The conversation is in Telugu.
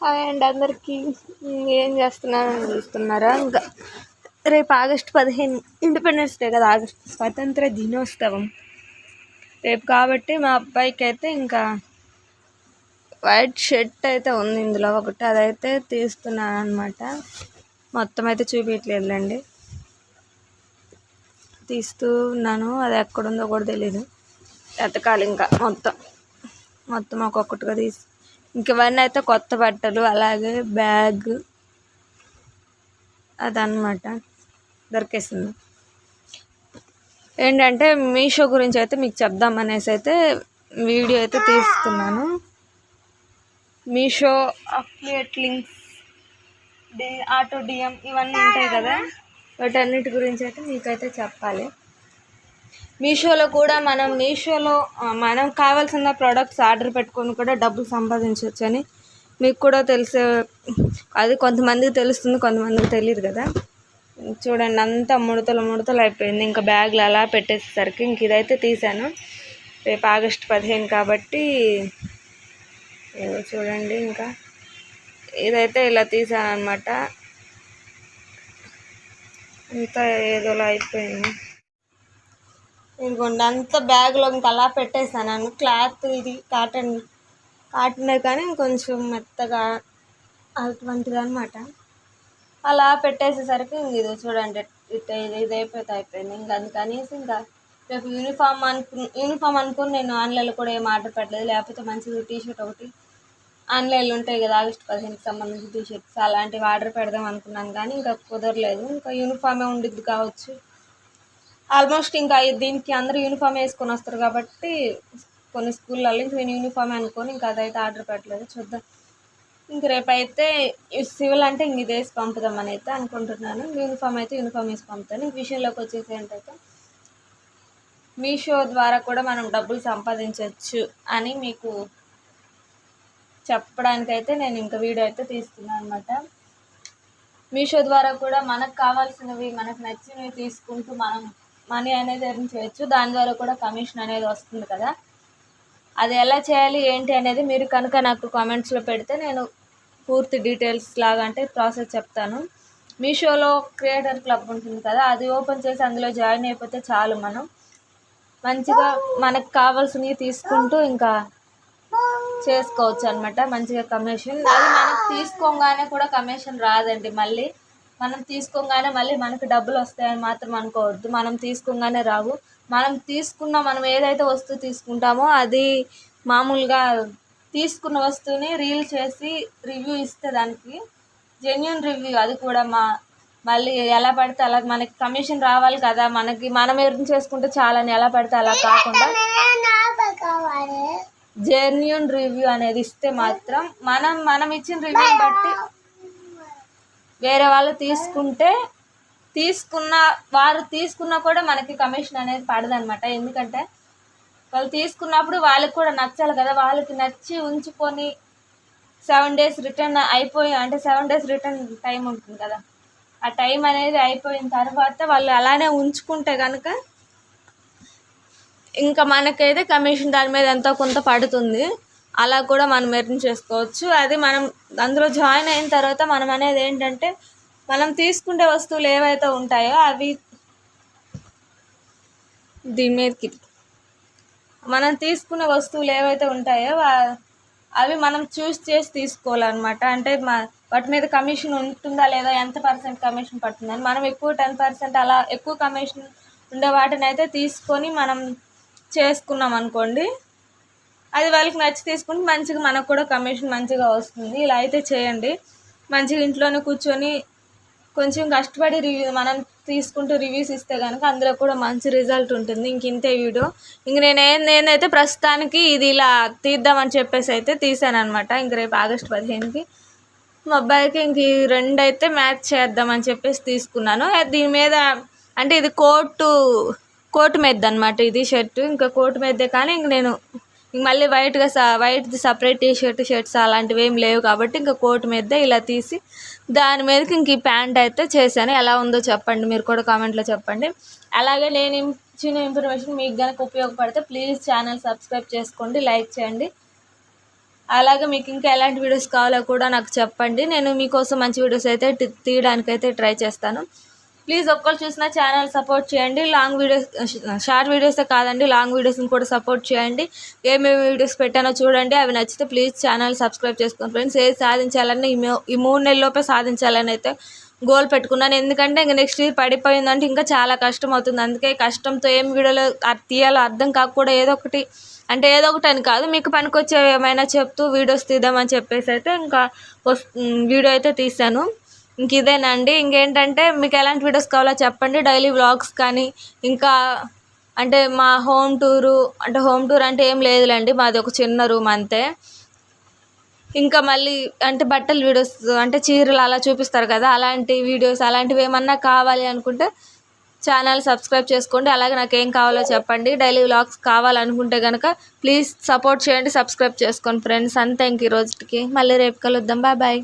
హాయ్ అండి అందరికీ. ఏం చేస్తున్నారని చూస్తున్నారా? ఇంకా రేపు ఆగస్టు 15 ఇండిపెండెన్స్ డే కదా, ఆగస్టు స్వతంత్ర దినోత్సవం రేపు కాబట్టి మా అబ్బాయికి అయితే ఇంకా వైట్ షర్ట్ అయితే ఉంది ఇందులో ఒకటి, అదైతే తీస్తున్నాను అనమాట. మొత్తం అయితే చూపించట్లేదులేండి, తీస్తూ ఉన్నాను. అది ఎక్కడుందో కూడా తెలీదు, ఎతకాలి ఇంకా మొత్తం ఒక్కొక్కటిగా తీసి. ఇంక ఇవన్నీ అయితే కొత్త బట్టలు, అలాగే బ్యాగ్ అదనమాట దొరికేసింది. ఏంటంటే మీషో గురించి అయితే మీకు చెప్దామనేసి అయితే వీడియో అయితే తీస్తున్నాను. Meesho affiliate links, auto DM ఇవన్నీ ఉంటాయి కదా, వాటన్నిటి గురించి అయితే మీకైతే చెప్పాలి. మీషోలో కూడా మనం కావాల్సిన ప్రోడక్ట్స్ ఆర్డర్ పెట్టుకొని కూడా డబ్బులు సంపాదించవచ్చు అని మీకు కూడా తెలిసే, అది కొంతమందికి తెలుస్తుంది, కొంతమందికి తెలియదు కదా. చూడండి, అంతా ముడతలు అయిపోయింది. ఇంకా బ్యాగ్లు అలా పెట్టేసేసరికి ఇంక ఇదైతే తీసాను. రేపు ఆగస్టు 15 కాబట్టి చూడండి, ఇంకా ఇదైతే ఇలా తీసాను అనమాట. ఇంకా ఏదోలా అయిపోయింది. ఇదిగోండి, అంతా బ్యాగ్లో ఇంకా అలా పెట్టేసాను. క్లాత్ ఇది కాటనే కానీ కొంచెం మెత్తగా అటువంటిది అనమాట. అలా పెట్టేసేసరికి ఇది చూడండి, ఇది అయిపోయింది. ఇంకా అందుకనేసి ఇంకా రేపు యూనిఫామ్ అనుకుని నేను ఆన్లైన్లో కూడా ఏం ఆర్డర్ పెట్టలేదు. లేకపోతే మంచిగా టీషర్ట్ ఒకటి ఆన్లైన్లో ఉంటాయి కదా, ఆగస్టు 15కి సంబంధించిన టీషర్ట్స్ అలాంటివి ఆర్డర్ పెడదాం అనుకున్నాను, కానీ ఇంకా కుదరలేదు. ఇంకా యూనిఫామే ఉండిద్ది కావచ్చు ఆల్మోస్ట్. ఇంకా దీనికి అందరూ యూనిఫామ్ వేసుకొని వస్తారు కాబట్టి కొన్ని స్కూళ్ళల్లో ఇంక నేను యూనిఫామే అనుకొని ఇంకా అదైతే ఆర్డర్ పెట్టలేదు. చూద్దాం, ఇంక రేపైతే సివిల్ అంటే ఇంక ఇది వేసి పంపుదామని అయితే అనుకుంటున్నాను. యూనిఫామ్ వేసి పంపుతాను. ఇంక విషయంలోకి వచ్చేసి ఏంటంటే మీషో ద్వారా కూడా మనం డబ్బులు సంపాదించవచ్చు అని మీకు చెప్పడానికైతే నేను ఇంకా వీడియో అయితే తీస్తున్నాను అనమాట. మీషో ద్వారా కూడా మనకు కావాల్సినవి, మనకు నచ్చినవి తీసుకుంటూ మనం మనీ అనేది ఎర్న్ చేయొచ్చు. దాని ద్వారా కూడా కమిషన్ అనేది వస్తుంది కదా. అది ఎలా చేయాలి ఏంటి అనేది మీరు కనుక నాకు కామెంట్స్లో పెడితే నేను పూర్తి డీటెయిల్స్ లాగా అంటే ప్రాసెస్ చెప్తాను. మీషోలో క్రియేటర్ క్లబ్ ఉంటుంది కదా, అది ఓపెన్ చేసి అందులో జాయిన్ అయిపోతే చాలు. మనం మంచిగా మనకు కావాల్సినవి తీసుకుంటూ ఇంకా చేసుకోవచ్చు అనమాట. మంచిగా కమిషన్, అది మనకు తీసుకోగానే కూడా కమిషన్ రాదండి. మనం తీసుకోగానే మళ్ళీ మనకు డబ్బులు వస్తాయని మాత్రం అనుకోవద్దు. మనం తీసుకోగానే రావు. మనం ఏదైతే వస్తువు తీసుకుంటామో అది మామూలుగా తీసుకున్న వస్తువుని రీల్ చేసి రివ్యూ ఇస్తే దానికి జెన్యూన్ రివ్యూ, అది కూడా మళ్ళీ ఎలా పడితే అలా మనకి కమిషన్ రావాలి కదా, మనం ఎర్న్ చేసుకుంటే చాలని ఎలా పడితే అలా కాకుండా జెన్యూన్ రివ్యూ అనేది ఇస్తే మాత్రం మనం ఇచ్చిన రివ్యూని బట్టి వేరే వాళ్ళు తీసుకున్నా కూడా మనకి కమిషన్ అనేది పడదనమాట. ఎందుకంటే వాళ్ళు తీసుకున్నప్పుడు వాళ్ళకి కూడా నచ్చాలి కదా. వాళ్ళకి నచ్చి ఉంచుకొని 7 days రిటర్న్ అంటే 7 days రిటర్న్ టైం ఉంటుంది కదా, ఆ టైం అనేది అయిపోయిన తర్వాత వాళ్ళు అలానే ఉంచుకుంటే కనుక ఇంకా మనకైతే కమిషన్ దాని మీద ఎంతో కొంత పడుతుంది. అలా కూడా మనం ఎర్న్ చేసుకోవచ్చు. అది మనం అందులో జాయిన్ అయిన తర్వాత మనం అనేది ఏంటంటే మనం తీసుకునే వస్తువులు ఏవైతే ఉంటాయో అవి దీని మీదకి మనం తీసుకునే వస్తువులు ఏవైతే ఉంటాయో అవి మనం చూస్ చేసి తీసుకోవాలన్నమాట. అంటే వాటి మీద కమిషన్ ఉంటుందా లేదా, ఎంత % కమిషన్ పడుతుందని. మనం ఎక్కువ 10% అలా ఎక్కువ కమిషన్ ఉండే వాటిని అయితే తీసుకొని మనం చేసుకున్నాం అనుకోండి, అది వాళ్ళకి నచ్చి తీసుకుంటే మంచిగా మనకు కూడా కమిషన్ మంచిగా వస్తుంది. ఇలా అయితే చేయండి. మంచిగా ఇంట్లోనే కూర్చొని కొంచెం కష్టపడి మనం తీసుకుంటూ రివ్యూస్ ఇస్తే కనుక అందులో కూడా మంచి రిజల్ట్ ఉంటుంది. ఇంతే వీడియో. ఇంక నేనైతే ప్రస్తుతానికి ఇది ఇలా తీద్దామని చెప్పేసి అయితే తీసాను అనమాట. ఇంక రేపు ఆగస్టు 15కి మా అబ్బాయికి ఇంక ఈ 2 అయితే మ్యాచ్ చేద్దామని చెప్పేసి తీసుకున్నాను. దీని మీద అంటే ఇది కోట్ మీద అనమాట, ఇది షర్టు. ఇంకా కోట్ మీదే, కానీ ఇంక నేను మళ్ళీ వైట్ది సపరేట్ షర్ట్స్ అలాంటివి ఏం లేవు కాబట్టి ఇంకా కోట్ మీదే ఇలా తీసి దాని మీదకి ఇంక ఈ ప్యాంట్ అయితే చేశాను. ఎలా ఉందో చెప్పండి, మీరు కూడా కామెంట్లో చెప్పండి. అలాగే నేను ఇచ్చిన ఇన్ఫర్మేషన్ మీకు కనుక ఉపయోగపడితే ప్లీజ్ ఛానల్ సబ్స్క్రైబ్ చేసుకోండి, లైక్ చేయండి. అలాగే మీకు ఇంకా ఎలాంటి వీడియోస్ కావాలో కూడా నాకు చెప్పండి. నేను మీకోసం మంచి వీడియోస్ అయితే తీయడానికైతే ట్రై చేస్తాను. ప్లీజ్ ఒక్కరు చూసిన ఛానల్ సపోర్ట్ చేయండి. లాంగ్ వీడియోస్, షార్ట్ వీడియోసే కాదండి, లాంగ్ వీడియోస్ని కూడా సపోర్ట్ చేయండి. ఏమేమి వీడియోస్ పెట్టానో చూడండి. అవి నచ్చితే ప్లీజ్ ఛానల్ సబ్స్క్రైబ్ చేసుకోండి ఫ్రెండ్స్. ఏది సాధించాలని ఈ 3 నెలల్లోపే సాధించాలని అయితే గోల్ పెట్టుకున్నాను. ఎందుకంటే ఇంక నెక్స్ట్ ఇయర్ పడిపోయిందంటే ఇంకా చాలా కష్టం అవుతుంది. అందుకే కష్టంతో ఏం వీడియోలో తీయాలో అర్థం కాకుండా ఏదో ఒకటి అని కాదు, మీకు పనికొచ్చేవి ఏమైనా చెప్తూ వీడియోస్ తీద్దామని చెప్పేసి అయితే ఇంకా వీడియో అయితే తీశాను. ఇంక ఇదేనండి. ఇంకేంటంటే మీకు ఎలాంటి వీడియోస్ కావాలో చెప్పండి. డైలీ వ్లాగ్స్ కానీ, ఇంకా అంటే మా హోమ్ టూర్ అంటే ఏం లేదులేండి, మాది ఒక చిన్న రూమ్ అంతే. ఇంకా మళ్ళీ అంటే బట్టల వీడియోస్, అంటే చీరలు అలా చూపిస్తారు కదా, అలాంటి వీడియోస్ అలాంటివి ఏమన్నా కావాలి అనుకుంటే ఛానల్ సబ్స్క్రైబ్ చేసుకోండి. అలాగే నాకు ఏం కావాలో చెప్పండి. డైలీ వ్లాగ్స్ కావాలనుకుంటే కనుక ప్లీజ్ సపోర్ట్ చేయండి, సబ్స్క్రైబ్ చేసుకోండి ఫ్రెండ్స్. అంతే ఇంక ఈ రోజుకి. మళ్ళీ రేపు కలుద్దాం. బాయ్.